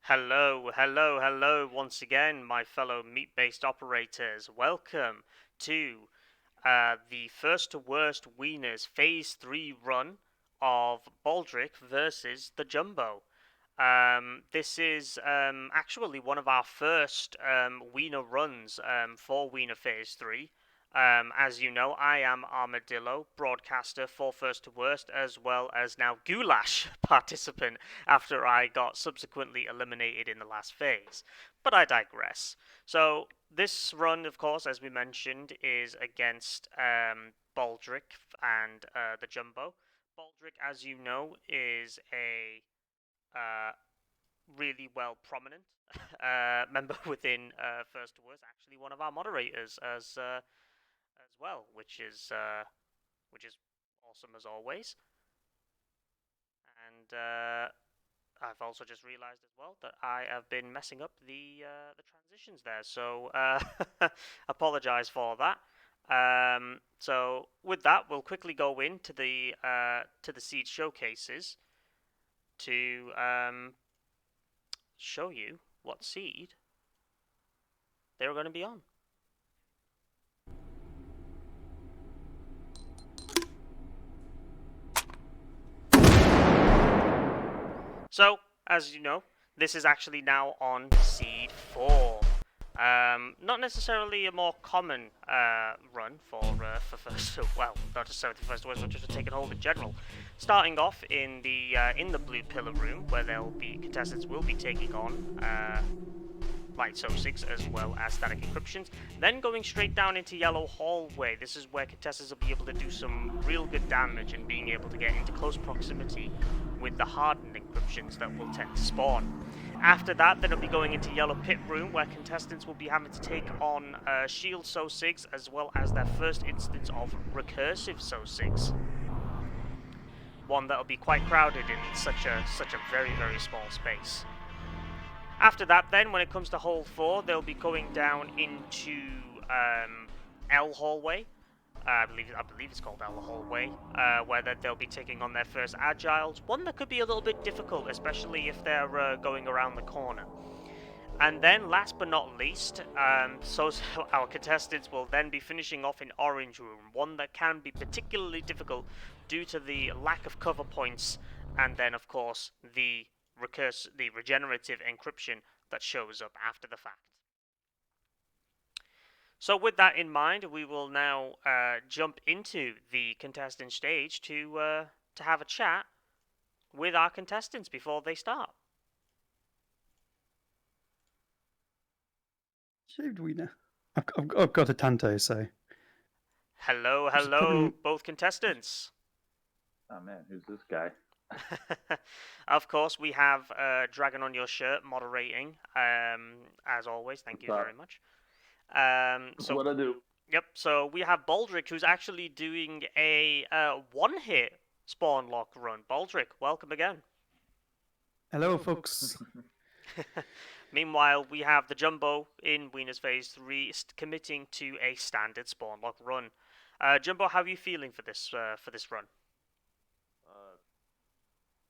Hello, hello, hello once again, my fellow meat-based operators. Welcome to the first to worst Wieners Phase 3 run of Baldrick versus TheJumbo. This is actually one of our first Wiener runs for Wiener Phase 3. As you know, I am Armadillo, broadcaster for First to Worst, as well as now Goulash participant after I got subsequently eliminated in the last phase. But I digress. So, this run, of course, as we mentioned, is against Baldrick and TheJumbo. Baldrick, as you know, is a uh, really well prominent member within First to Worst, actually one of our moderators as well, which is awesome as always. And I've also just realised as well that I have been messing up the transitions there, so apologise for that. So with that, we'll quickly go into the seed showcases to show you what seed they're going to be on. So, as you know, this is actually now on seed 4. Not necessarily a more common run for first, well, not necessarily first words, but just for taking hold in general. Starting off in the blue pillar room, where contestants will be taking on light SO6 as well as static encryptions. Then going straight down into yellow hallway. This is where contestants will be able to do some real good damage and being able to get into close proximity with the hardened encryptions that will tend to spawn. After that, then it'll be going into yellow pit room, where contestants will be having to take on shield SO6 as well as their first instance of recursive SO6. One that'll be quite crowded in such a very, very small space. After that, then, when it comes to hole 4, they'll be going down into L hallway. I believe it's called L hallway, where they'll be taking on their first agiles. One that could be a little bit difficult, especially if they're going around the corner. And then, last but not least, so our contestants will then be finishing off in orange room, one that can be particularly difficult due to the lack of cover points, and then, of course, the regenerative encryption that shows up after the fact. So with that in mind, we will now jump into the contestant stage to have a chat with our contestants before they start. Shaved wiener. I've got a tanto, so. Hello, hello, both contestants. Oh man, who's this guy? Of course, we have Dragon on your shirt moderating, as always. Thank you very much. So what I do? Yep. So we have Baldrick, who's actually doing a one-hit spawn lock run. Baldrick, welcome again. Hello, folks. Meanwhile, we have TheJumbo in Wieners Phase 3 committing to a standard spawn lock run. Jumbo, how are you feeling for this run?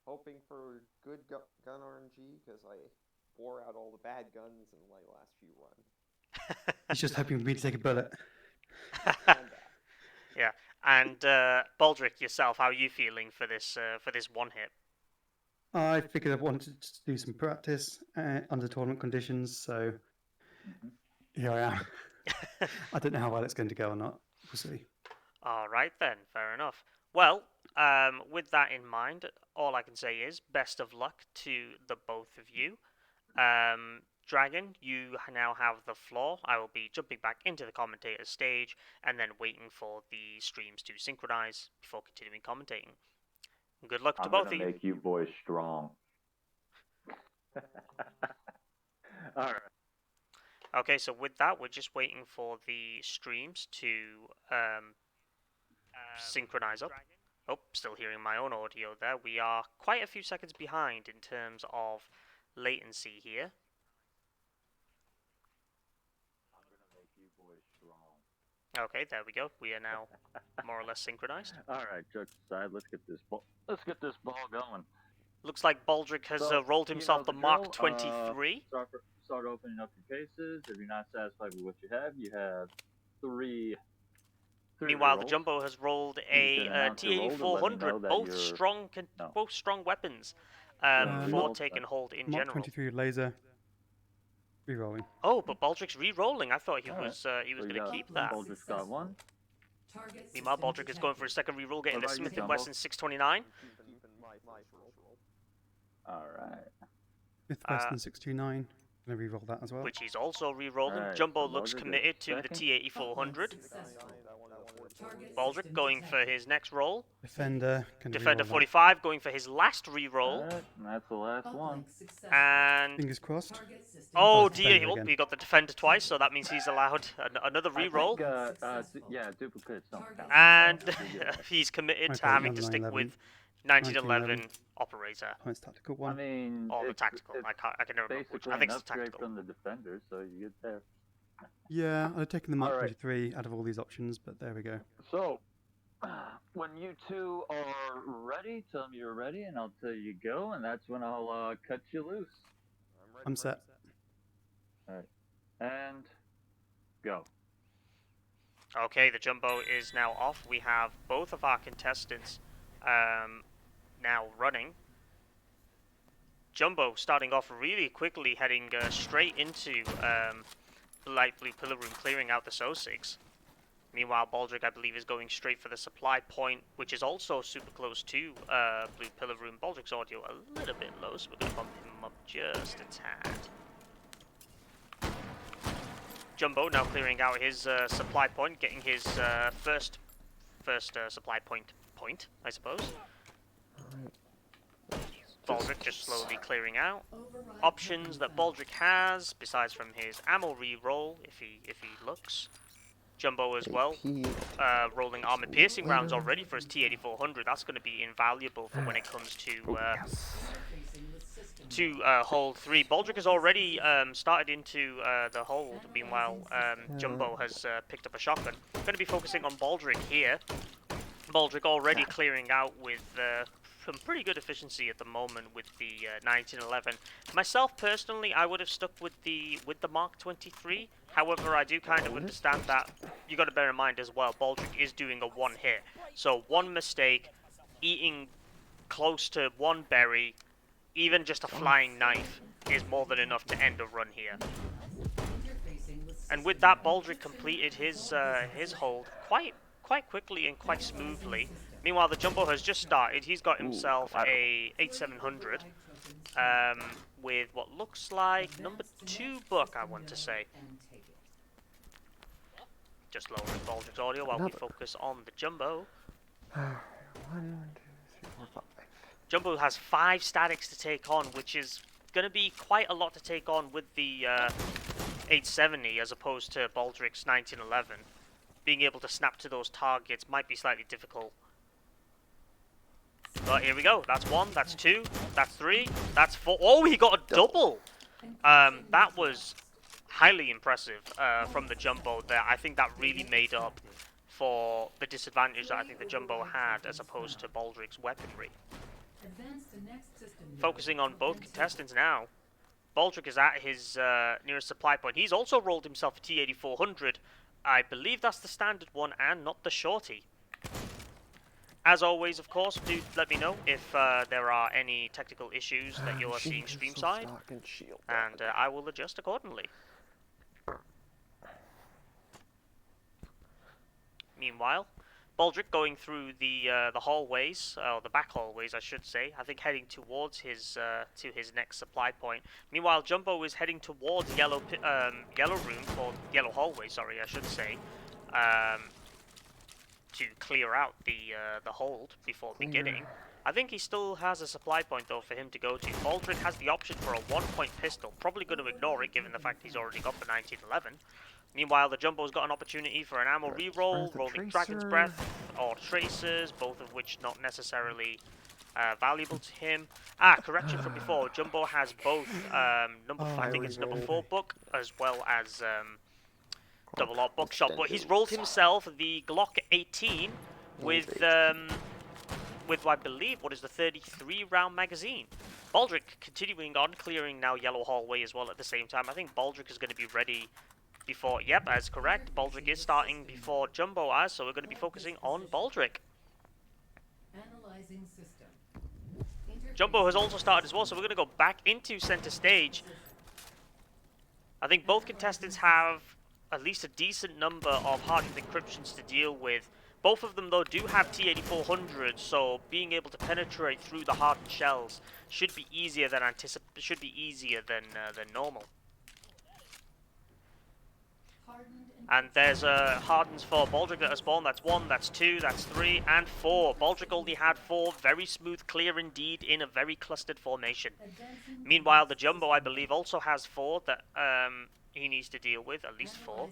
Hoping for good gun RNG, because I wore out all the bad guns in my last few runs. He's just hoping for me to take a bullet. Yeah, and Baldrick, yourself, how are you feeling for this one hit? I figured I wanted to do some practice under tournament conditions, so here I am. I don't know how well it's going to go or not. We'll see. All right then, fair enough. Well, with that in mind, all I can say is best of luck to the both of you. Dragon, you now have the floor. I will be jumping back into the commentator stage and then waiting for the streams to synchronize before continuing commentating. Good luck to both of you. I'm gonna make you boys strong. All right. Okay, so with that, we're just waiting for the streams to synchronize up. Oh, still hearing my own audio there. We are quite a few seconds behind in terms of latency here. I'm gonna make you boys strong. Okay, there we go. We are now more or less synchronized. All right, jokes aside, let's get this ball going. Looks like Baldrick has So, rolled you himself know the the Mark drill, 23. Start opening up your cases. If you're not satisfied with what you have three Meanwhile, the rerolls. Jumbo has rolled You can a announce your roll to let me know T8400, that both you're strong, no. both strong weapons Gonna for reroll, taking hold in Mark general. 23 laser. Rerolling. Oh, but Baldrick's re-rolling. I thought he Alright. was So going you to got keep that. Baldrick's got one. Meanwhile, Baldrick is going for a second re-roll, getting What the about you, Smith & Jumbo? Wesson 629. Keeping my roll. Alright. Smith Weston 629. Gonna reroll that as well. Which he's also re-rolling. Alright, Jumbo so looks Baldrick committed is to the second. T8400. I wanted a 44. Baldrick going for his next roll. Defender. Gonna Defender reroll that. 45 going for his last re-roll. Alright, and that's the last one. And Fingers crossed. oh it's dear, Defender oh, again. he got the defender twice, so that means he's allowed another I re-roll. think, yeah, duplicates don't count. And So you're good there. he's committed to Okay, having to stick 1911. with 1911 operator. Oh, it's tactical I one. mean, Or the it's, tactical. it's I can never remember which. basically I think an it's the upgrade tactical. from the defender, so you get there. Yeah, I'd have taken the Mark Alright. 23 out of all these options, but there we go. So, when you two are ready, tell me you're ready, and I'll tell you go, and that's when I'll cut you loose. I'm set. And go. Okay, the Jumbo is now off. We have both of our contestants now running. Jumbo starting off really quickly, heading straight into light blue pillar room, clearing out the SO6. Meanwhile, Baldrick, I believe, is going straight for the supply point, which is also super close to blue pillar room. Baldrick's audio a little bit low, so we're going to bump him up just a tad. Jumbo now clearing out his supply point, getting his first supply point, I suppose. Baldrick just slowly clearing out. Options that Baldrick has, besides from his ammo re-roll, if he looks. Jumbo as well, rolling armor piercing rounds already for his T8400. That's going to be invaluable for when it comes to hold 3. Baldrick has already started into the hold. Meanwhile, Jumbo has picked up a shotgun. Going to be focusing on Baldrick here. Baldrick already clearing out with some pretty good efficiency at the moment with the 1911. Myself personally, I would have stuck with the Mark 23. However, I do kind of understand that you got to bear in mind as well. Baldrick is doing a one hit, so one mistake, eating close to one berry, even just a flying knife is more than enough to end a run here. And with that, Baldrick completed his hold quite quickly and quite smoothly. Meanwhile, the Jumbo has just started. He's got himself a 8700 with what looks like number 2 book, I want to say. Just lowering Baldrick's audio while we focus on the Jumbo. 1, 2, 3, 4, 5. Jumbo has 5 statics to take on, which is going to be quite a lot to take on with the 870 as opposed to Baldrick's 1911. Being able to snap to those targets might be slightly difficult. But here we go. That's 1, that's 2, that's 3, that's 4. Oh, he got a double! That was highly impressive from the Jumbo there. I think that really made up for the disadvantage that I think the Jumbo had as opposed to Baldrick's weaponry. Focusing on both contestants now. Baldrick is at his nearest supply point. He's also rolled himself a T8400. I believe that's the standard one and not the shorty. As always, of course, do let me know if there are any technical issues that you are seeing stream side, and I will adjust accordingly. Meanwhile, Baldrick going through the hallways, or the back hallways, I should say. I think heading towards his to his next supply point. Meanwhile, Jumbo is heading towards yellow room, or yellow hallway. Sorry, I should say, to clear out the hold before beginning. I think he still has a supply point though for him to go to. Baldrick has the option for a 1-point pistol. Probably going to ignore it given the fact he's already got the 1911. Meanwhile, the Jumbo's got an opportunity for an ammo reroll, rolling Dragon's Breath or Tracers, both of which not necessarily valuable to him. Correction from before. Jumbo has both I think it's number 4 book as well as double op buckshot. But he's rolled himself the Glock 18 with with, I believe, what is the 33-round magazine. Baldrickk continuing on, clearing now yellow hallway as well at the same time. I think Baldrickk is going to be ready before... Yep, that's correct. Baldrickk is starting before Jumbo as, so we're going to be focusing on Baldrickk. Analyzing system. Jumbo has also started as well, so we're going to go back into center stage. I think both contestants have at least a decent number of hardened encryptions to deal with. Both of them, though, do have T8400, so being able to penetrate through the hardened shells should be easier than than normal. And there's hardens for Baldrickk that are spawned. That's 1, that's 2, that's 3, and 4. Baldrickk only had 4. Very smooth, clear indeed, in a very clustered formation. Meanwhile, the Jumbo, I believe, also has 4 that he needs to deal with. At least 4.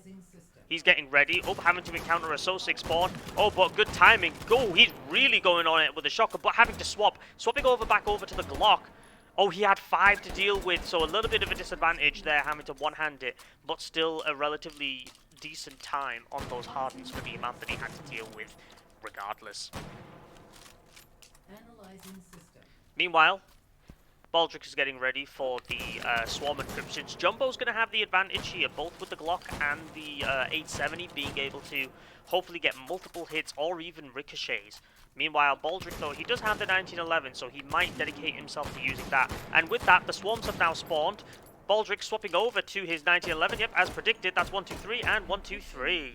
He's getting ready. Oh, having to encounter a So-6 spawn. Oh, but good timing. Oh, he's really going on it with a shocker, but having to swap. Swapping back over to the Glock. Oh, he had 5 to deal with, so a little bit of a disadvantage there, having to one-hand it, but still a relatively decent time on those hardens for the amount that he had to deal with, regardless. Analyzing system. Meanwhile, Baldrickk is getting ready for the swarm encryptions. Jumbo's going to have the advantage here, both with the Glock and the 870 being able to hopefully get multiple hits or even ricochets. Meanwhile, Baldrickk, though, he does have the 1911, so he might dedicate himself to using that. And with that, the swarms have now spawned. Baldrickk swapping over to his 1911. Yep, as predicted, that's 1, 2, 3, and 1, 2, 3.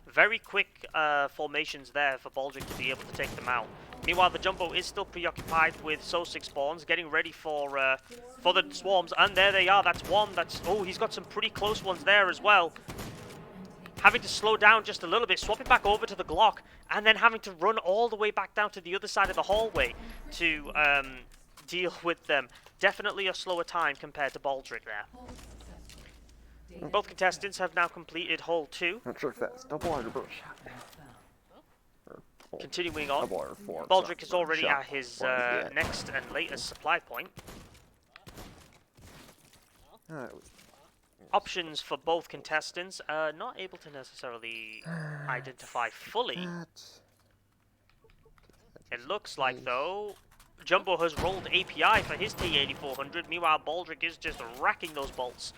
Very quick formations there for Baldrickk to be able to take them out. Meanwhile, the Jumbo is still preoccupied with So-6 spawns, getting ready for the swarms. And there they are. That's 1. That's... Oh, he's got some pretty close ones there as well. Having to slow down just a little bit, swapping back over to the Glock, and then having to run all the way back down to the other side of the hallway to deal with them. Definitely a slower time compared to Baldrickk there. Both contestants have now completed hole 2. Not sure if that's double or double shot. Continuing on, Double or 4. Baldrickk is already shot. at his Yeah. next and latest supply point. Options for both contestants are not able to necessarily identify fully. It looks like, though, Jumbo has rolled API for his T8400. Meanwhile, Baldrickk is just racking those bolts,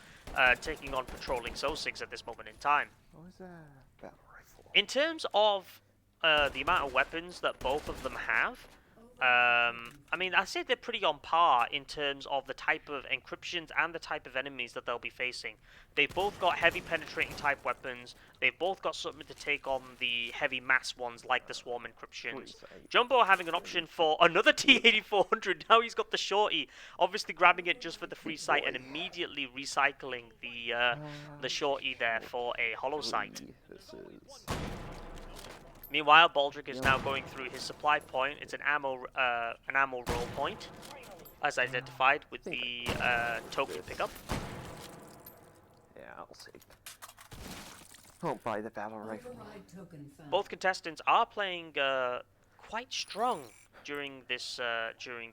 taking on patrolling So-6 at this moment in time. What was that? Battle rifle. In terms of the amount of weapons that both of them have, I mean, I say they're pretty on par in terms of the type of encryptions and the type of enemies that they'll be facing. They've both got heavy penetrating type weapons. They've both got something to take on the heavy mass ones like the swarm encryptions. Jumbo having an option for another T8400. Now he's got the shorty, obviously grabbing it just for the free sight and immediately recycling the shorty there for a hollow sight. This is... Meanwhile, Baldrickk is now going through his supply point. It's an ammo roll point, as identified with the token pickup. Yeah, I'll save. I'll buy the battle rifle. Override token found. Both contestants are playing quite strong during this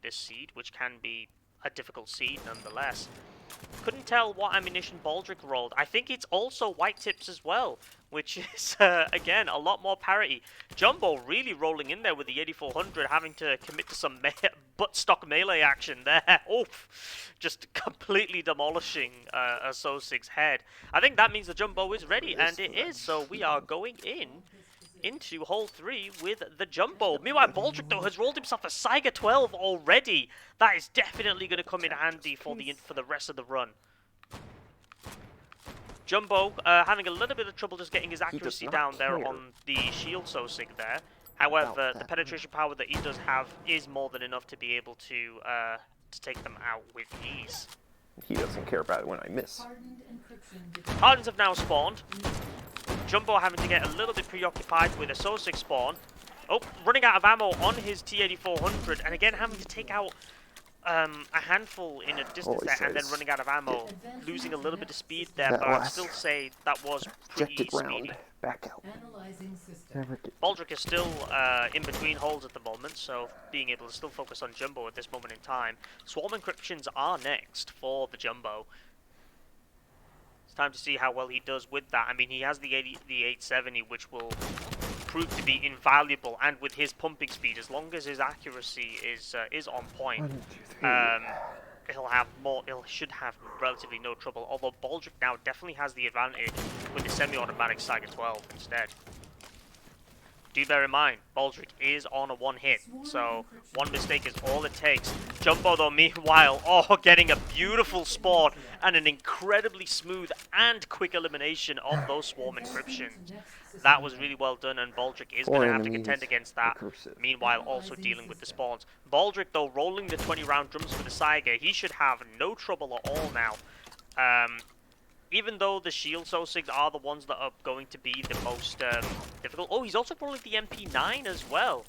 seed, which can be a difficult seed nonetheless. Couldn't tell what ammunition Baldrickk rolled. I think it's also white tips as well, which is, again, a lot more parity. Jumbo really rolling in there with the 8400, having to commit to some butt-stock melee action there. Oof! Just completely demolishing a So-6 head. I think that means the Jumbo is ready, and it is, so we are going into hole 3 with the Jumbo. Meanwhile, Baldrickk, though, has rolled himself a Saiga 12 already. That is definitely going to come in handy for the rest of the run. Jumbo having a little bit of trouble just getting his accuracy down there on the shield So-6 there. However, the penetration power that he does have is more than enough to be able to take them out with ease. He doesn't care about it when I miss. Hardened encryption. Hardens have now spawned. Jumbo having to get a little bit preoccupied with a So-6 spawn. Oh, running out of ammo on his T8400, and again having to take out a handful in a distance there, and then running out of ammo, losing a little bit of speed there, but I'd still say that was pretty speedy. Back out. Analyzing system. Baldrickk is still in between holes at the moment, so being able to still focus on Jumbo at this moment in time. Swarm encryptions are next for the Jumbo. It's time to see how well he does with that. I mean, he has the 870, which will prove to be invaluable, and with his pumping speed, as long as his accuracy is on point, 1, 2, 3. He'll should have relatively no trouble. Although Baldrick now definitely has the advantage with the semi-automatic Saiga 12 instead. Do bear in mind, Baldrick is on a one hit, so one mistake is all it takes. Jumbo though, meanwhile, getting a beautiful spawn and an incredibly smooth and quick elimination of those swarm encryptions. That was really well done, and Baldrick is going to have to contend against that. Meanwhile, also dealing with the spawns. Baldrick though, rolling the 20-round drums for the Saiga, he should have no trouble at all now. Even though the shield Sosigs are the ones that are going to be the most difficult. Oh, he's also rolling the MP9 as well.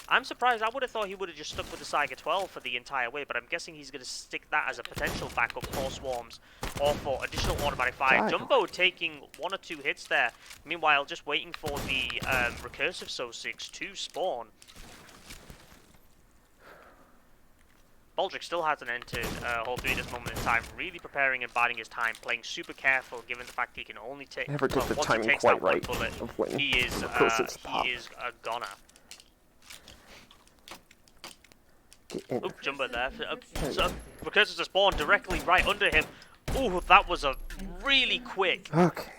I'm surprised. I would have thought he would have just stuck with the Saiga 12 for the entire way, but I'm guessing he's going to stick that as a potential backup for swarms or for additional automatic fire. Jumbo taking 1 or 2 hits there. Meanwhile, just waiting for the recursive Sosigs to spawn. Baldrick still hasn't entered Hall 3 at this moment in time, really preparing and biding his time, playing super careful given the fact he can only take... Never get the once timing he takes quite that one right bullet, of when he is a goner. Oop, Jumbo there. So, recursive to spawn directly right under him. Ooh, that was a really quick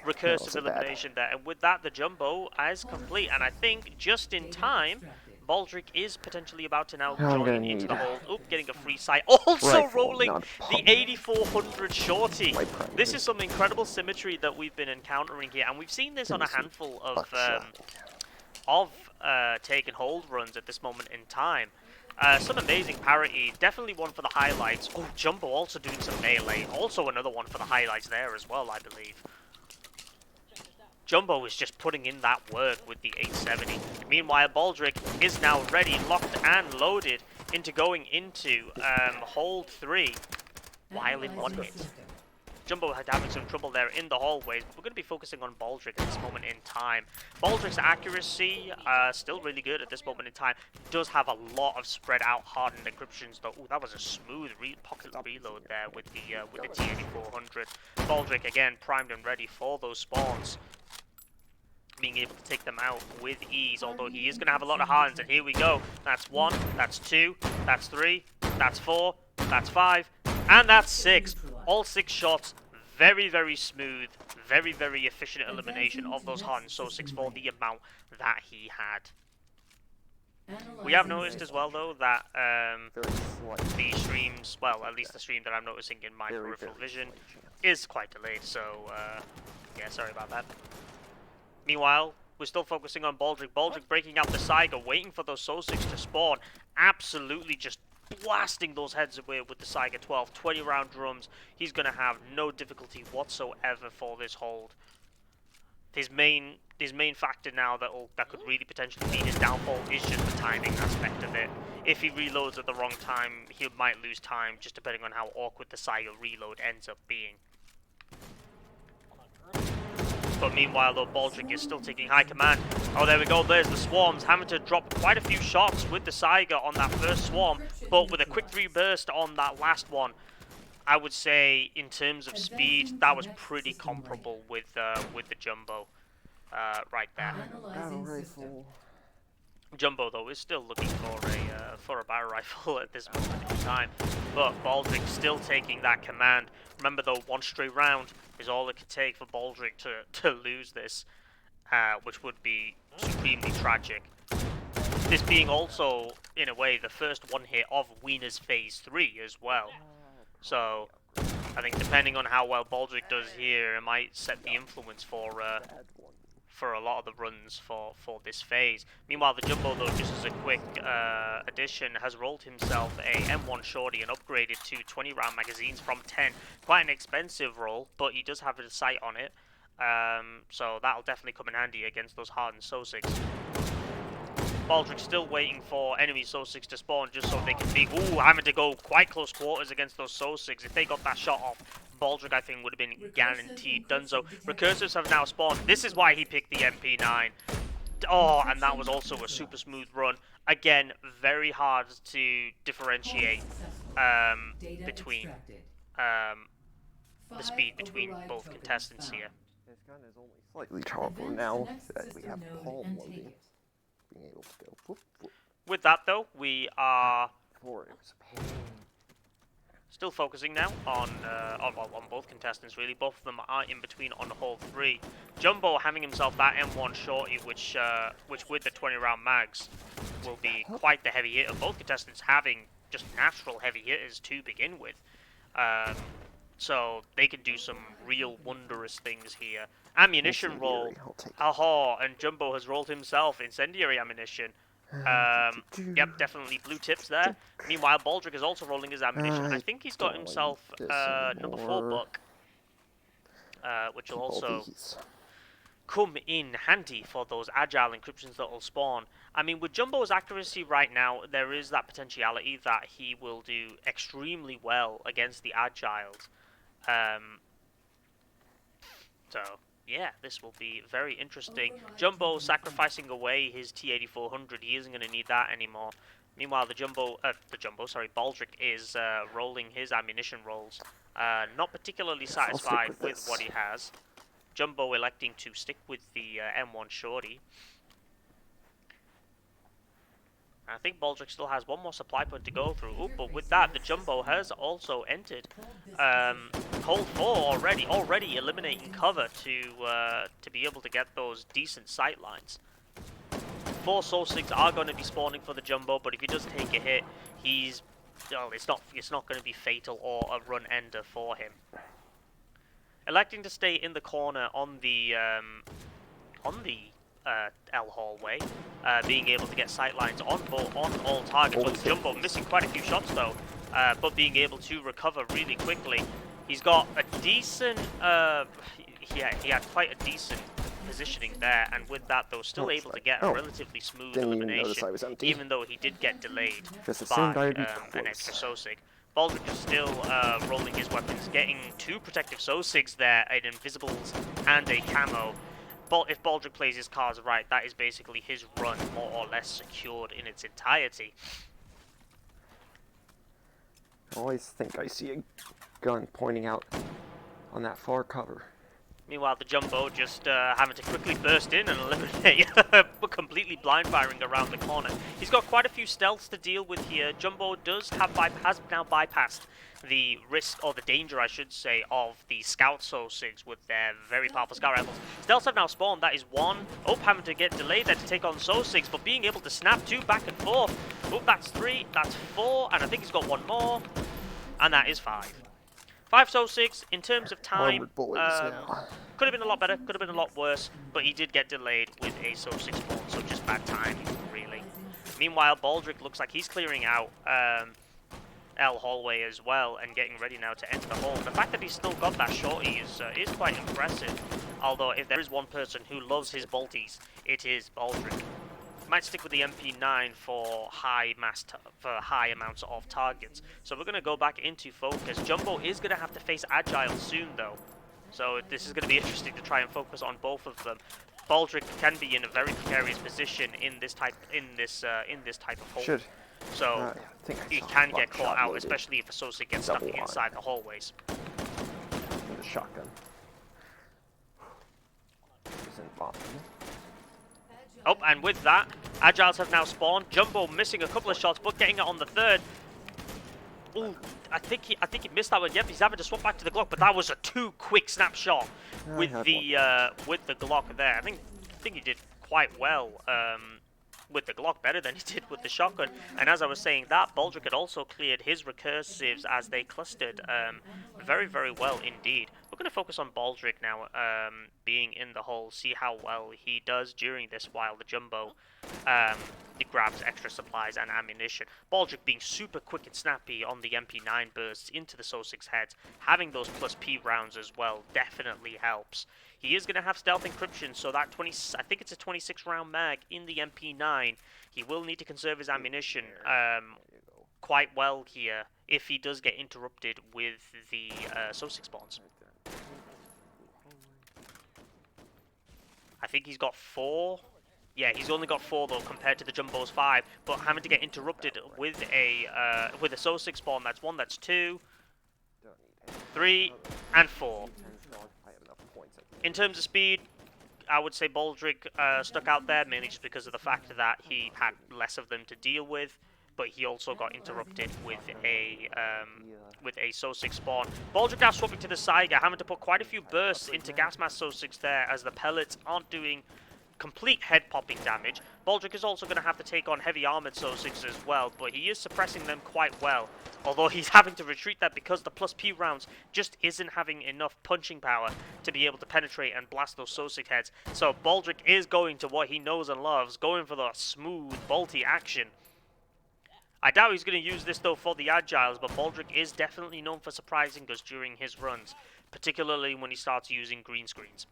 recursive elimination there. And with that, the Jumbo is complete. And I think just in time, Baldrick is potentially about to now join into the hold. Oop, getting a free sight. Also rolling the 8400 shorty. This is some incredible symmetry that we've been encountering here. And we've seen this on a handful of take and hold runs at this moment in time. Some amazing parity, definitely one for the highlights. Oh, Jumbo also doing some melee. Also another one for the highlights there as well, I believe. Jumbo is just putting in that work with the 870. Meanwhile, Baldrick is now ready, locked and loaded into going into hold 3 while in one hit. Jumbo had having some trouble there in the hallways, but we're going to be focusing on Baldrick at this moment in time. Baldrick's accuracy, still really good at this moment in time. Does have a lot of spread out hardened encryptions though. Ooh, that was a smooth pocket reload there with the T8400. Baldrick again primed and ready for those spawns, being able to take them out with ease, although he is going to have a lot of hardens. And here we go. That's 1, that's 2, that's 3, that's 4, that's 5, and that's 6. All 6 shots, very, very smooth, very, very efficient elimination of those hardened Sosigs for the amount that he had. We have noticed as well, though, that the streams, well, at least the stream that I'm noticing in my peripheral vision, is quite delayed. So, yeah, sorry about that. Meanwhile, we're still focusing on Baldrick. Baldrick breaking out the Saiga, waiting for those Sosigs to spawn. Absolutely just blasting those heads away with the Saiga 12. 20-round drums. He's going to have no difficulty whatsoever for this hold. His main factor now that could really potentially be his downfall is just the timing aspect of it. If he reloads at the wrong time, he might lose time, just depending on how awkward the Saiga reload ends up being. But meanwhile, though, Baldrick is still taking high command. Oh, there we go. There's the swarms. Having to drop quite a few shots with the Saiga on that first swarm, but with a quick 3 burst on that last one. I would say, in terms of speed, that was pretty comparable with the Jumbo right there. Jumbo, though, is still looking for a barrel rifle at this moment in time, but Baldrick still taking that command. Remember, though, 1 straight round is all it could take for Baldrick to lose this, which would be supremely tragic. This being also, in a way, the first one hit of Wieners Phase 3 as well. So, I think depending on how well Baldrick does here, it might set the influence for a lot of the runs for this phase. Meanwhile, the Jumbo, though, just as a quick addition, has rolled himself a M1 Shorty and upgraded to 20-round magazines from 10. Quite an expensive roll, but he does have a sight on it. So that'll definitely come in handy against those hardened Sosigs. Baldrick still waiting for enemy Sosigs to spawn just so they can be having to go quite close quarters against those Sosigs. If they got that shot off, Baldrick, I think, would have been guaranteed donezo. Recursives have now spawned. This is why he picked the MP9. Oh, and that was also a super smooth run. Again, very hard to differentiate between the speed between both contestants here. His gun is only slightly powerful now that we have Paul loading. being able to go. Whoop, whoop. With that, though, we are Before it was a pain. still focusing now on both contestants, really. Both of them are in between on hole 3. Jumbo having himself that M1 shorty, which with the 20-round mags will be quite the heavy hitter. Both contestants having just natural heavy hitters to begin with. So they can do some real wondrous things here. Ammunition roll. Incendiary, I'll take it. Aha, and Jumbo has rolled himself incendiary ammunition. Yep, definitely blue tips there. Meanwhile, Baldrickk is also rolling his ammunition. I think he's got don't himself like this number 4 anymore. buck, which will Keep all also these. come in handy for those agile encryptions that will spawn. I mean, with Jumbo's accuracy right now, there is that potentiality that he will do extremely well against the agiles. So, yeah, this will be very interesting. Jumbo sacrificing away his T-8400. He isn't going to need that anymore. Meanwhile, Baldrickk is rolling his ammunition rolls. Not particularly Yes, I'll stick satisfied with with this. what he has. Jumbo electing to stick with the M1 shorty. I think Baldrickk still has one more supply point to go through. Ooh, but with that, the Jumbo has also entered hole 4 already eliminating cover to be able to get those decent sight lines. 4 Soul 6 are going to be spawning for the Jumbo, but if he does take a hit, it's not going to be fatal or a run ender for him. Electing to stay in the corner on the L hallway, being able to get sight lines on all targets. With Jumbo missing quite a few shots though, but being able to recover really quickly. He's got a decent, he had quite a decent positioning there, and with that though, still able to get a relatively smooth Didn't even notice elimination, I was empty. even though he did get delayed Just by assumed I'd be an extra close. Sosig. Baldrickk is still rolling his weapons, getting 2 protective Sosigs there, an Invisibles and a Camo. If Baldrickk plays his cards right, that is basically his run more or less secured in its entirety. I always think I see a gun pointing out on that far cover. Meanwhile, the Jumbo just having to quickly burst in and eliminate, completely blind firing around the corner. He's got quite a few stealths to deal with here. Jumbo has now bypassed the risk, or the danger, I should say, of the Scout Sosigs with their very powerful Scout rifles. Stealths have now spawned. That is 1. Oh, having to get delayed there to take on Sosigs, but being able to snap 2 back and forth. Oh, that's 3. That's 4. And I think he's got 1 more. And that is 5. 5 Sosigs in terms of time. Armored bullies now. Could have been a lot better, could have been a lot worse, but he did get delayed with a Sosig spawn, so just bad timing, really. Meanwhile, Baldrickk looks like he's clearing out L hallway as well and getting ready now to enter the hole. The fact that he's still got that shorty is quite impressive. Although if there is one person who loves his bolties, it is Baldrickk. Might stick with the MP9 for high amounts of targets. So we're going to go back into focus. Jumbo is going to have to face Agile soon though. So this is going to be interesting to try and focus on both of them. Baldrickk can be in a very precarious position in this type of hole. Should. So I think I he saw can a get caught out, loaded. especially if a Sosig gets stuck Double inside the hallways. With a shotgun. Isn't bombing. Oh, and with that, Agiles have now spawned. Jumbo missing a couple of shots, but getting it on the 3rd. Ooh, I think he missed that one. Yep, he's having to swap back to the Glock, but that was a too quick snapshot with the Glock there. I think he did quite well with the Glock, better than he did with the shotgun. And as I was saying that, Baldrickk had also cleared his recursives as they clustered very, very well indeed. We're going to focus on Baldrickk now, being in the hole, see how well he does during this while the Jumbo he grabs extra supplies and ammunition. Baldrickk being super quick and snappy on the MP9 bursts into the Sosig's heads. Having those plus P rounds as well definitely helps. He is going to have stealth encryption, so that I think it's a 26 round mag in the MP9. He will need to conserve his ammunition quite well here if he does get interrupted with the Sosig spawns. I think he's got 4. Yeah, he's only got 4 though compared to the Jumbo's 5. But having to get interrupted with a Sosig spawn, that's 1, that's 2, 3, and 4. In terms of speed, I would say Baldrick stuck out there mainly just because of the fact that he had less of them to deal with, but he also got interrupted with a So-6 spawn. Baldrick now swapping to the Saiga, having to put quite a few bursts into Gas Mask So-6 there as the pellets aren't doing complete head popping damage. Baldrick is also going to have to take on heavy armored So-6 as well, but he is suppressing them quite well. Although he's having to retreat that because the plus P rounds just isn't having enough punching power to be able to penetrate and blast those So-6 heads. So Baldrick is going to what he knows and loves, going for the smooth, bolty action. I doubt he's going to use this though for the Agiles, but Baldrick is definitely known for surprising us during his runs, particularly when he starts using green screens.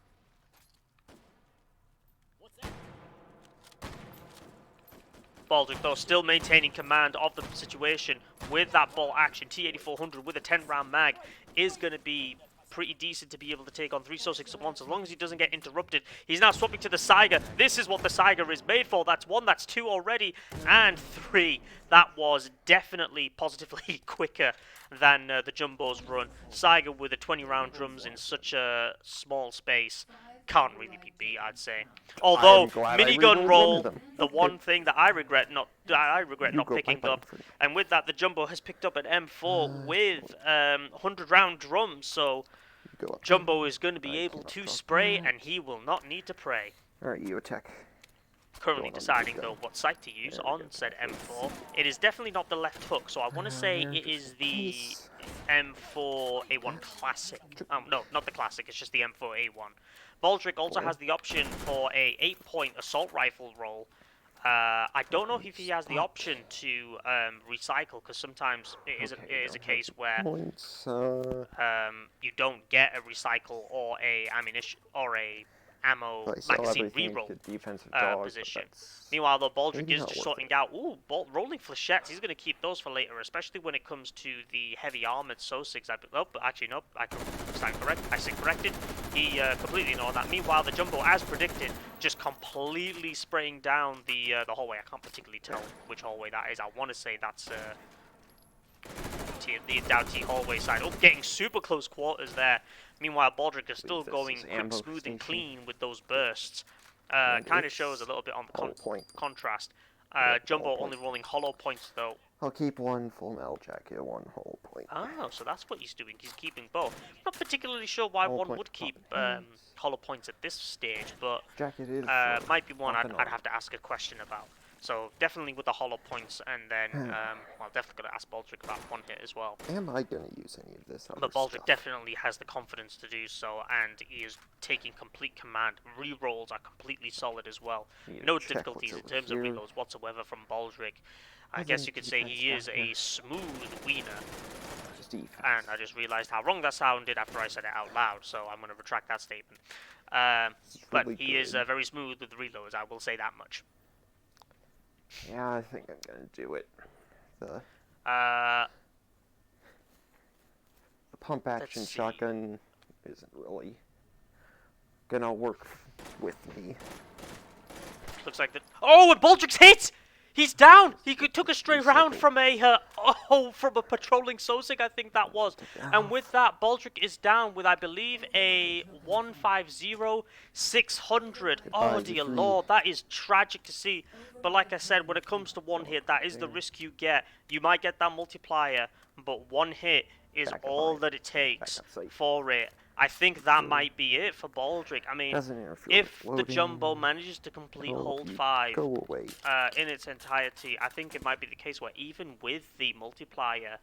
Baldrick, though, still maintaining command of the situation with that bolt action. T-8400 with a 10-round mag is going to be pretty decent to be able to take on 3 So-6 at once, as long as he doesn't get interrupted. He's now swapping to the Saiga. This is what the Saiga is made for. That's 1, that's 2 already, and 3. That was definitely positively quicker than the Jumbo's run. Saiga with the 20-round drums in such a small space can't really be beat, I'd say. Although minigun roll, the one thing that I regret not picking up, and with that the Jumbo has picked up an M4 with 100-round drums, so Jumbo is going to be able to spray, and he will not need to pray. Alright, you attack. Currently deciding though what sight to use on said M4. It is definitely not the left hook, so I want to say it is the M4A1 Classic. No, not the Classic, it's just the M4A1. Baldrick also has the option for a 8-point assault rifle roll. I don't know if he has the option to recycle, because sometimes it is a case where you don't get a recycle or a ammunition or a ammo magazine reroll position. Meanwhile, though, Baldrick is just sorting out rolling flechettes. He's going to keep those for later, especially when it comes to the heavy armored So-6. Actually, no, I stand correct. I stand corrected. He completely ignored that. Meanwhile, the Jumbo, as predicted, just completely spraying down the hallway. I can't particularly tell which hallway that is. I want to say that's the down T hallway side. Oh, getting super close quarters there. Meanwhile, Baldrick is still going quick, smooth, and clean with those bursts. Kind of shows a little bit on the contrast. Jumbo only rolling hollow points, though. I'll keep 1 full metal jacket, 1 hollow point. Oh, so that's what he's doing. He's keeping both. Not particularly sure why one would keep hollow points at this stage, but might be one I'd have to ask a question about. So definitely with the hollow points, and then well, definitely gonna ask Baldrick about one hit as well. Am I gonna use any of this? But Baldrick definitely has the confidence to do so, and he is taking complete command. Rerolls are completely solid as well. No difficulties in terms of reloads whatsoever from Baldrick. I guess you could say he is a smooth wiener. And I just realised how wrong that sounded after I said it out loud, so I'm gonna retract that statement. But he is very smooth with the reloads. I will say that much. Yeah, I think I'm gonna do it. The pump action shotgun isn't really gonna work with me. Looks like that. Oh, and Baldrick's hit! He's down! He took a stray round from a from a patrolling So-6, I think that was. And with that, Baldrick is down with, I believe, a 150-600. Oh dear lord, that is tragic to see. But like I said, when it comes to one hit, that is the risk you get. You might get that multiplier, but one hit is all that it takes for it. I think that might be it for Baldrick. I mean, if the Jumbo manages to complete Hold 5 in its entirety, I think it might be the case where even with the multiplier,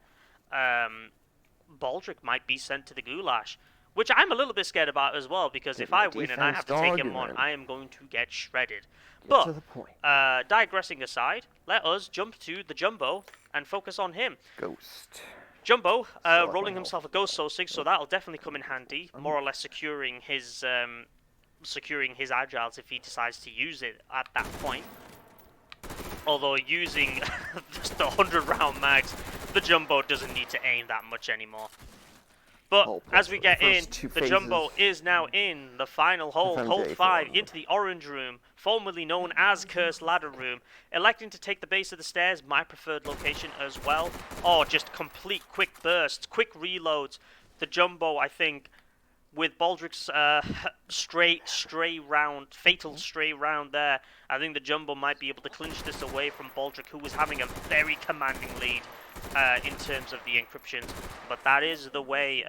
Baldrick might be sent to the goulash, which I'm a little bit scared about as well, because if I win and I have to take him on, I am going to get shredded. But, digressing aside, let us jump to the Jumbo and focus on him. Jumbo rolling himself a Ghost So-6, so that'll definitely come in handy, more or less securing his Agiles if he decides to use it at that point. Although using just the 100-round mags, the Jumbo doesn't need to aim that much anymore. But as we get in, the Jumbo is now in the final hold, Hold 5, into the Orange Room, formerly known as Cursed Ladder Room. Electing to take the base of the stairs, my preferred location as well. Oh, just complete quick bursts, quick reloads. The Jumbo, I think, with Baldrick's fatal stray round there, I think the Jumbo might be able to clinch this away from Baldrickk, who was having a very commanding lead in terms of the encryptions. But that is the way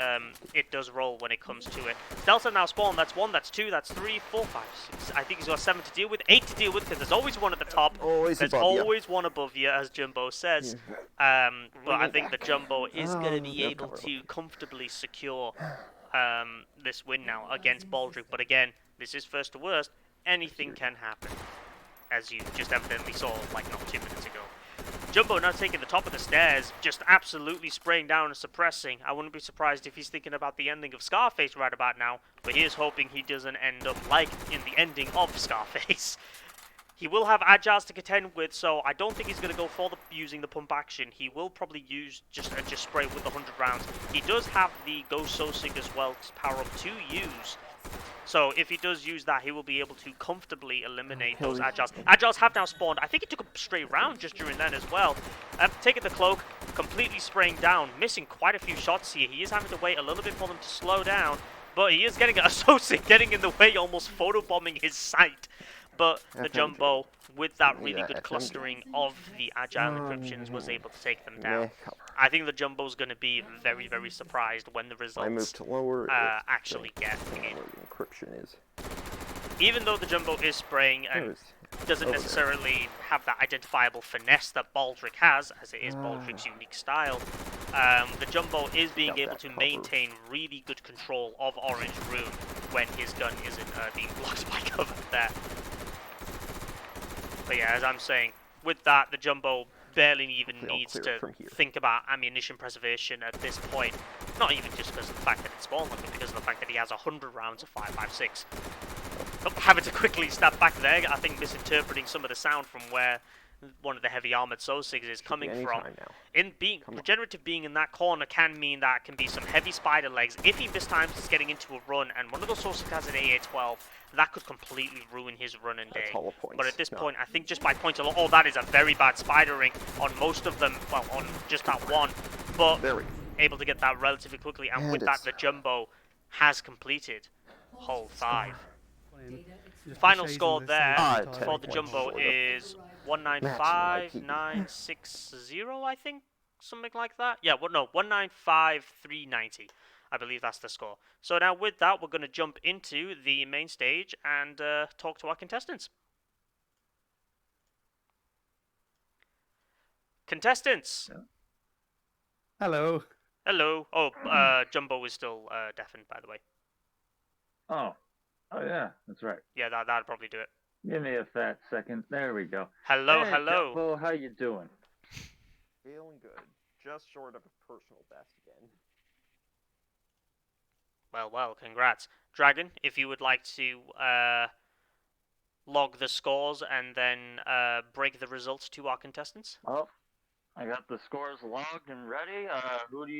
it does roll when it comes to it. Delta now spawned. That's 1, that's 2, that's 3, 4, 5, 6. I think he's got 7 to deal with, 8 to deal with, because there's always one at the top. There's always one above you, as Jumbo says. But I think the Jumbo is going to be able to comfortably secure this win now against Baldrickk. But again, this is first to worst. Anything can happen, as you just evidently saw like not 2 minutes ago. Jumbo now taking the top of the stairs, just absolutely spraying down and suppressing. I wouldn't be surprised if he's thinking about the ending of Scarface right about now, but he is hoping he doesn't end up like in the ending of Scarface. He will have Agiles to contend with, so I don't think he's going to go for using the pump action. He will probably use just spray with the 100 rounds. He does have the Ghost Sosig as well to power up to use. So if he does use that, he will be able to comfortably eliminate those Agiles. Agiles have now spawned. I think he took a straight round just during then as well. Taking the cloak, completely spraying down, missing quite a few shots here. He is having to wait a little bit for them to slow down, but he is getting a Sosig getting in the way, almost photobombing his sight. But the Jumbo, with that really good clustering of the Agile encryptions, was able to take them down. I think the Jumbo's going to be very, very surprised when the results actually get in. Encryption is. Even though the Jumbo is spraying and doesn't necessarily have that identifiable finesse that Baldrickk has, as it is Baldrick's unique style, the Jumbo is being able to maintain really good control of Orange Room when his gun isn't being blocked by cover there. But yeah, as I'm saying, with that, the Jumbo barely even needs to think about ammunition preservation at this point. Not even just because of the fact that it's spawned, but because of the fact that he has 100 rounds of 5.56. But having to quickly step back there, I think misinterpreting some of the sound from where one of the heavy armored Sosigs is coming from. In being regenerative being in that corner can mean that can be some heavy spider legs. If he mistimes is getting into a run and one of those Sosigs has an AA-12, that could completely ruin his run and day. But at this point, I think just by point alone, oh, that is a very bad spidering on most of them. Well, on just that one, but able to get that relatively quickly. And with that, the Jumbo has completed hole 5. Final score there for the Jumbo is 195,960, I think, something like that. Yeah, well, no, 195,390. I believe that's the score. So now with that, we're going to jump into the main stage and talk to our contestants. Contestants! Hello. Hello. Oh, Jumbo is still deafened, by the way. Oh yeah, that's right. Yeah, that'll probably do it. Give me a fat second. There we go. Hello, hey, hello. Jumbo, how you doing? Feeling good. Just short of a personal best again. Well, congrats. Dragon, if you would like to log the scores and then break the results to our contestants. Oh, I got the scores logged and ready. Who do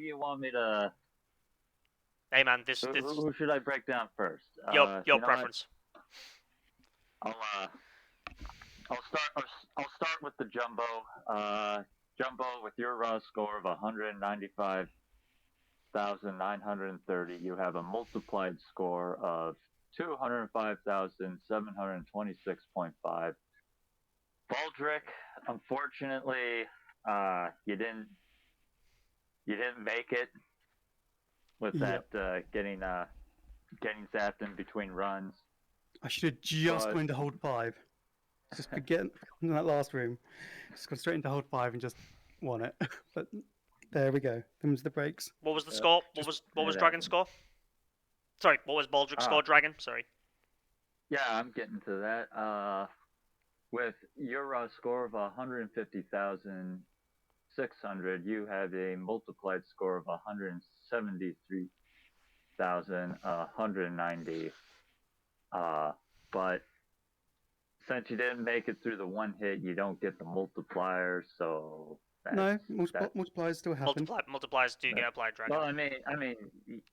you want me to? Hey man, Who should I break down first? Your preference. I'll start with the Jumbo. Jumbo, with your raw score of 195,930, you have a multiplied score of 205,726.5. Baldrickk, unfortunately, you didn't make it with that getting zapped in between runs. I should have just gone into hold 5. Just forget in that last room. Just gone straight into hold 5 and just won it. But there we go. Them's the breaks. What was the score? What was Dragon's score? Sorry, what was Baldrick's score, Dragon? Sorry. Yeah, I'm getting to that. With your score of 150,600, you have a multiplied score of 173,190. But since you didn't make it through the one hit, you don't get the multiplier, so... multipliers still happen. Multipliers do get applied, Dragon. Well, I mean,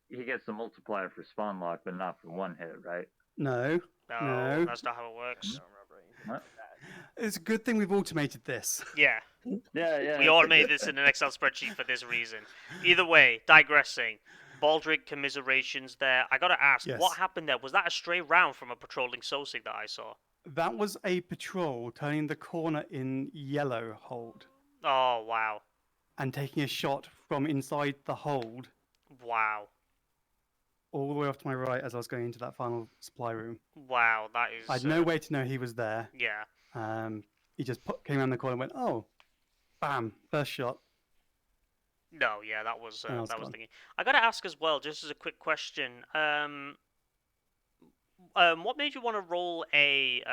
he gets the multiplier for spawn lock, but not for one hit, right? No, that's not how it works. What? It's a good thing we've automated this. Yeah. Yeah. We automated this in an Excel spreadsheet for this reason. Either way, digressing. Baldrickk commiserations there. I gotta ask, what Yes. happened there? Was that a stray round from a patrolling Sosig that I saw? That was a patrol turning the corner in yellow hold Oh, wow. and taking a shot from inside the hold Wow. all the way off to my right as I was going into that final supply room. Wow, that is... I had no way to know he was there. Yeah. He just came around the corner and went, oh, bam, first shot. No, yeah, that was And I was that was gone. thinking. I gotta ask as well, just as a quick question. What made you want to roll a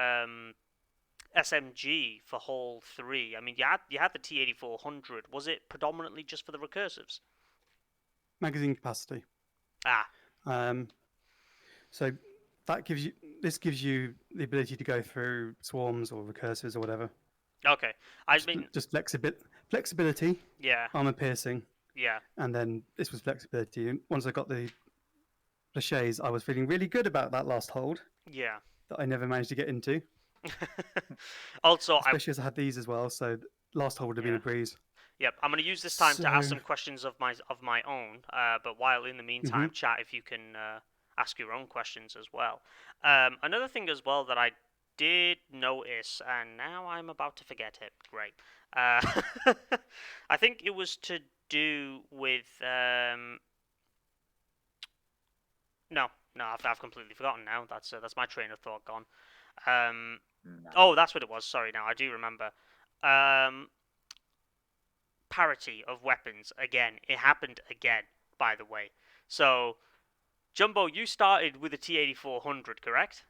SMG for Hall 3? I mean, you had the T-8400. Was it predominantly just for the recursives? Magazine capacity. Ah, So this gives you the ability to go through swarms or recursives or whatever. okay. I mean, Just flexibility, yeah, armor piercing, yeah. and then this was flexibility. And once I got the cliches, I was feeling really good about that last hold Yeah. that I never managed to get into, Also, especially as I had these as well. So last hold would have been Yeah. a breeze. yep, I'm going to use this time to ask So- some questions of my own. But while in the meantime, chat if you can ask your own questions as well. Another thing as well that I did notice, and now I'm about to forget it. Great. I think it was to do with no, I've completely forgotten now. That's my train of thought gone. No. Oh, that's what it was. Sorry, now I do remember. Parity of weapons again. It happened again, by the way. So, Jumbo, you started with a T-8400, correct?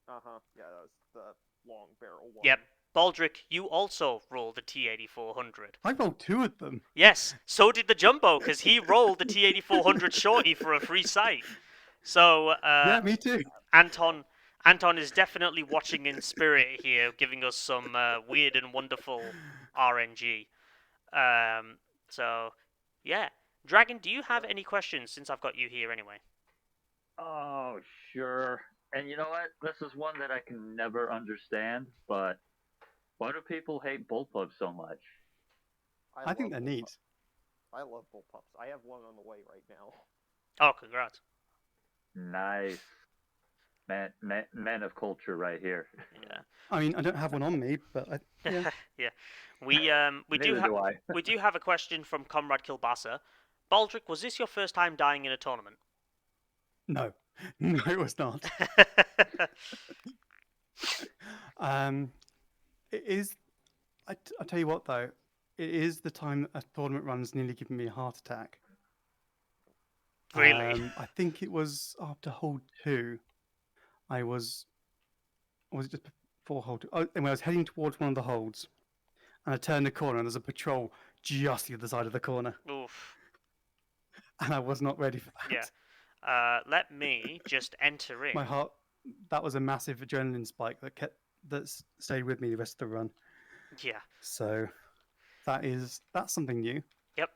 Yeah, that was the long barrel one. Yep. Baldrickk, you also rolled a T-8400. I rolled two of them. Yes, so did the Jumbo, because he rolled the T-8400 shorty for a free sight. So, Yeah, me too. Anton is definitely watching in spirit here, giving us some weird and wonderful RNG. So, yeah. Dragon, do you have any questions since I've got you here anyway? Oh, sure. And you know what? This is one that I can never understand, but why do people hate bullpups so much? I think love they're neat. bullpups. I love bullpups. I have one on the way right now. Oh, congrats. Nice. Man of culture right here. Yeah. I mean, I don't have one on me, but yeah. Yeah. We do Neither do I. we do have a question from Comrade Kilbasa. Baldrickk, was this your first time dying in a tournament? No, no, it was not. It is. I tell you what, though, it is the time that a tournament run's nearly given me a heart attack. Really? I think it was after hold 2. Was it just before hold 2? Oh, and I was heading towards one of the holds, and I turned the corner, and there's a patrol just the other side of the corner, Oof. and I was not ready for that. Yeah. Let me just enter in. My heart. That was a massive adrenaline spike that stayed with me the rest of the run. Yeah. So that's something new. Yep.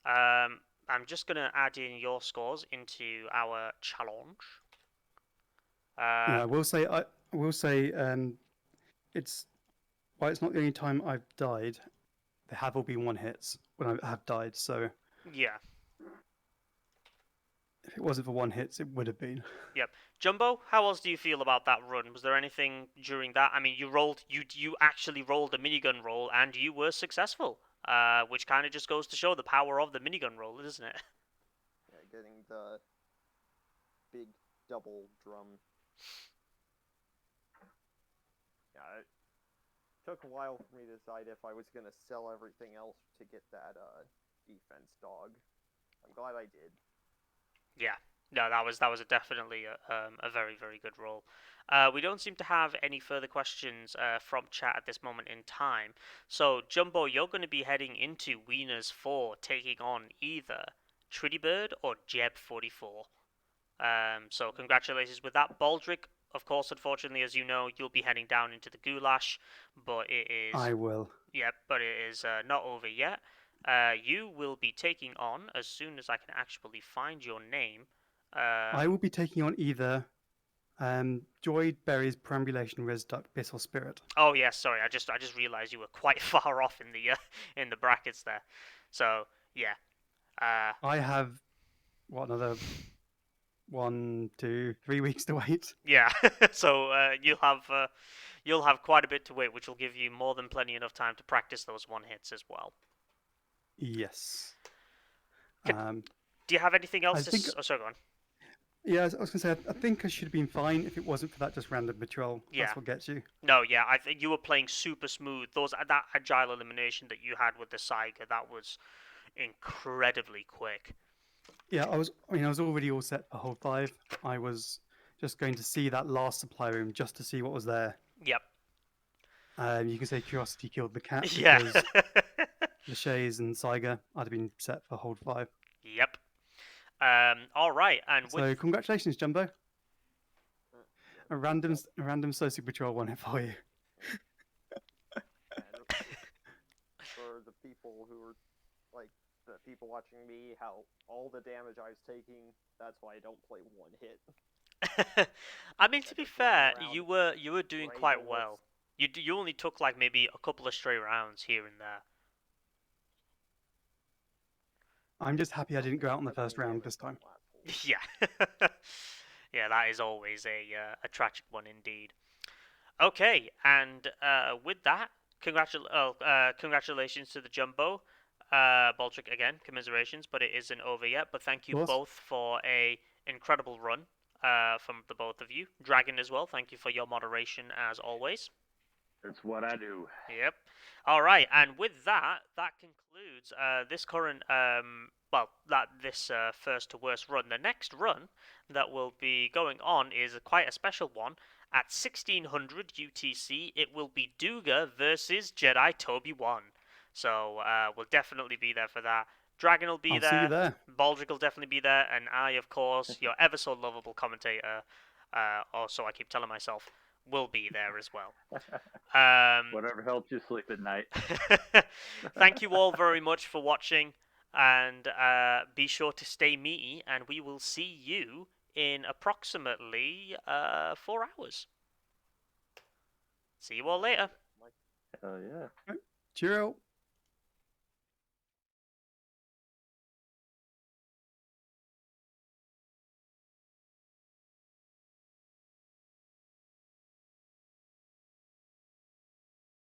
I'm just gonna add in your scores into our challenge. Yeah, I will say, it's while it's not the only time I've died, there have all been one hits when I have died. So Yeah. if it wasn't for one hits, it would have been. Yep. Jumbo, how else do you feel about that run? Was there anything during that? I mean, you actually rolled a minigun roll and you were successful. Which kind of just goes to show the power of the minigun roll, isn't it? Yeah, getting the big double drum. Yeah, it took a while for me to decide if I was gonna sell everything else to get that defense dog. I'm glad I did. Yeah. No, that was definitely a very, very good roll. We don't seem to have any further questions from chat at this moment in time. So, Jumbo, you're going to be heading into Wieners 4, taking on either Tritty Bird or Jeb 44. So, congratulations with that. Baldrickk, of course, unfortunately, as you know, you'll be heading down into the goulash, but it is... I will. Yep, but it is not over yet. You will be taking on, as soon as I can actually find your name... I will be taking on either Joy Berry's Perambulation Resduct Biss Spirit. Oh yes, sorry. I just realised you were quite far off in the brackets there. So yeah. I have what, another 1, 2, 3 weeks to wait. Yeah, so you'll have quite a bit to wait, which will give you more than plenty enough time to practice those one hits as well. Yes. Do you have anything else I to? think- Oh, sorry, go on. Yeah, I was going to say, I think I should have been fine if it wasn't for that just random patrol. Yeah. That's what gets you. No, yeah, I think you were playing super smooth. That agile elimination that you had with the Saiga, that was incredibly quick. Yeah, I was already all set for hold 5. I was just going to see that last supply room just to see what was there. Yep. You can say curiosity killed the cat Yeah. because Lachey's and Saiga, I'd have been set for hold 5. Yep. All right, and So with congratulations, Jumbo. A random Sosu Patrol won it for you. And for the people who were like the people watching me, how all the damage I was taking, that's why I don't play one hit. I mean, to be just running fair, around you were doing spraying quite bullets. well. You only took like maybe a couple of stray rounds here and there. I'm just happy I didn't go out in the That's only first round damage this time. from last hole. Yeah. Yeah, that is always a tragic one indeed. Okay, and with that, congratulations to the Jumbo. Baldrickk again, commiserations, but it isn't over yet. But thank you Of course. both for a incredible run from the both of you. Dragon as well, thank you for your moderation as always. It's what I do. Yep. All right, and with that, that concludes this current this first to worst run. The next run that will be going on is quite a special one. At 1600 UTC, it will be Duga versus Jedi Toby 1. So we'll definitely be there for that. Dragon will be I'll there. see you there. Baldrickk will definitely be there, and I, of course, your ever so lovable commentator, or so I keep telling myself, will be there as well. Whatever helps you sleep at night. Thank you all very much for watching, and be sure to stay meaty, and we will see you in approximately 4 hours. See you all later. Hell yeah. Cheerio.